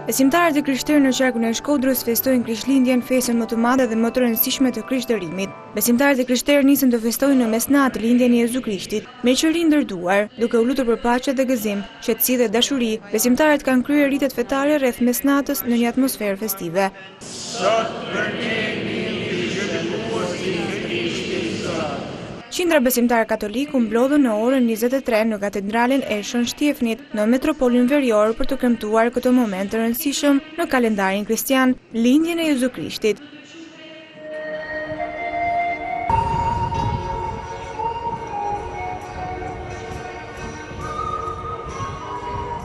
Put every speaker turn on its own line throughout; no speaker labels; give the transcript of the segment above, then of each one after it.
Besimtarët e krishterë në qarkun e Shkodrës festojnë Krishtlindjen, festën më të madhe dhe më të rëndësishme të krishtërimit. Besimtarët e krishterë nisën të festojnë në mesnatë lindjen e Jezu Krishtit, me qëllim ndërtuar, duke u lutur për paqe dhe gëzim, qetësi dhe dashuri. Besimtarët kanë kryer ritet fetare rreth mesnatës në një atmosferë festive. Qindra besimtarë katolik u mblodhën në orën 23 në katedralen e Shën Shtjefnit në metropolin Verior për të premtuar këtë moment të rëndësishëm në kalendarin kristian, lindjen e Jezu Krishtit.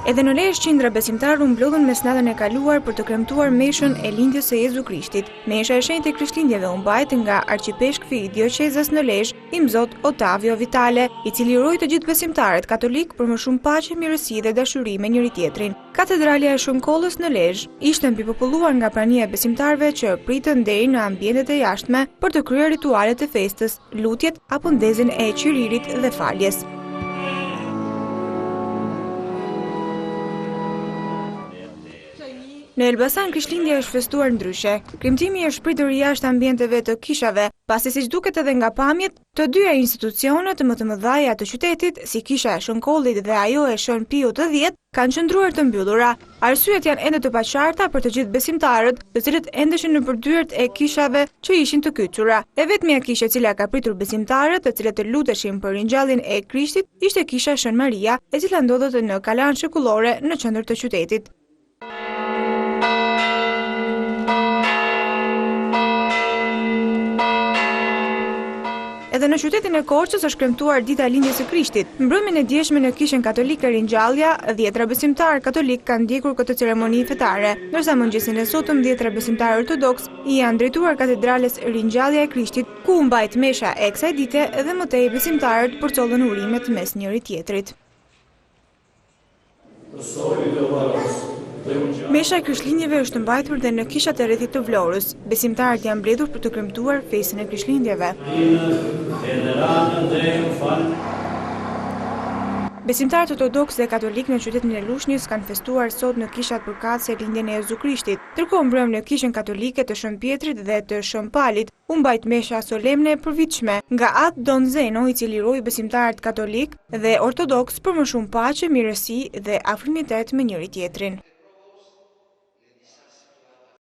Edhe në Lezhë qindra besimtarë u mblodhën mesnatën e kaluar për të kremtuar meshën e lindjes së Jezu Krishtit. Mesha e shenjtë e Krishtlindjeve u mbajt nga arqipeshkfi i dioqezës në Lezhë, Imzot Otavio Vitale, i cili uroi të gjithë besimtarët katolik për më shumë paqe, mirësi dhe dashuri me njëri tjetrin. Katedralja e Shënkollës në Lezhë ishte mbipopulluar nga prania e besimtarëve që pritën deri në ambientet e jashtme për të kryer ritualet e festës, lutjet apo ndezjen e qyririt dhe faljes. Në Elbasan, Krishtlindja është festuar ndryshe. Krimtimi është pritur jashtë ambienteve të kishave, pasi siç duket edhe nga pamjet, të dyja institucionet më të mëdha të qytetit, si kisha e Shënkollit dhe ajo e Shën Piu të 10, kanë qëndruar të mbyllura. Arsyet janë ende të paqarta për të gjithë besimtarët, të cilët endeshin në përdyert e kishave që ishin të kyçura. E vetmja kishë e cila ka pritur besimtarët, të cilët të luteshin për ringjalljen e Krishtit, ishte kisha Shën Maria, e cila ndodhet në kalan shekullore në qendër të qytetit. Edhe në qytetin e Korçës është kremtuar dita e lindjes së Krishtit. Mbrëmjen e djeshme në kishën katolike Ringjallja, 10 besimtarë katolik kanë ndjekur këtë ceremoni fetare, ndërsa mëngjesin e sotëm 10 besimtarë ortodoks i janë drejtuar katedrales Ringjallja e Krishtit, ku u mbajt mesha e kësaj dite dhe më tej besimtarët përcollën urimet mes njëri tjetrit. Mesha e Krishtlindjeve është mbajtur dhe në kishat e rrethit të Vlorës. Besimtarët janë mbledhur për të kremtuar festën e Krishtlindjeve. Besimtarët ortodoks dhe katolik në qytetin e Lushnjës kanë festuar sot në kishat përkatëse lindjen e Jezu Krishtit. Ndërkohë mbrëm në kishën katolike të Shën Pjetrit dhe të Shën Palit u mbajt mesha solemne e përvitshme nga Atë Don Zeno, i cili uroi besimtarët katolik dhe ortodoks për më shumë paqe, mirësi dhe afrimitet me njëri tjetrin.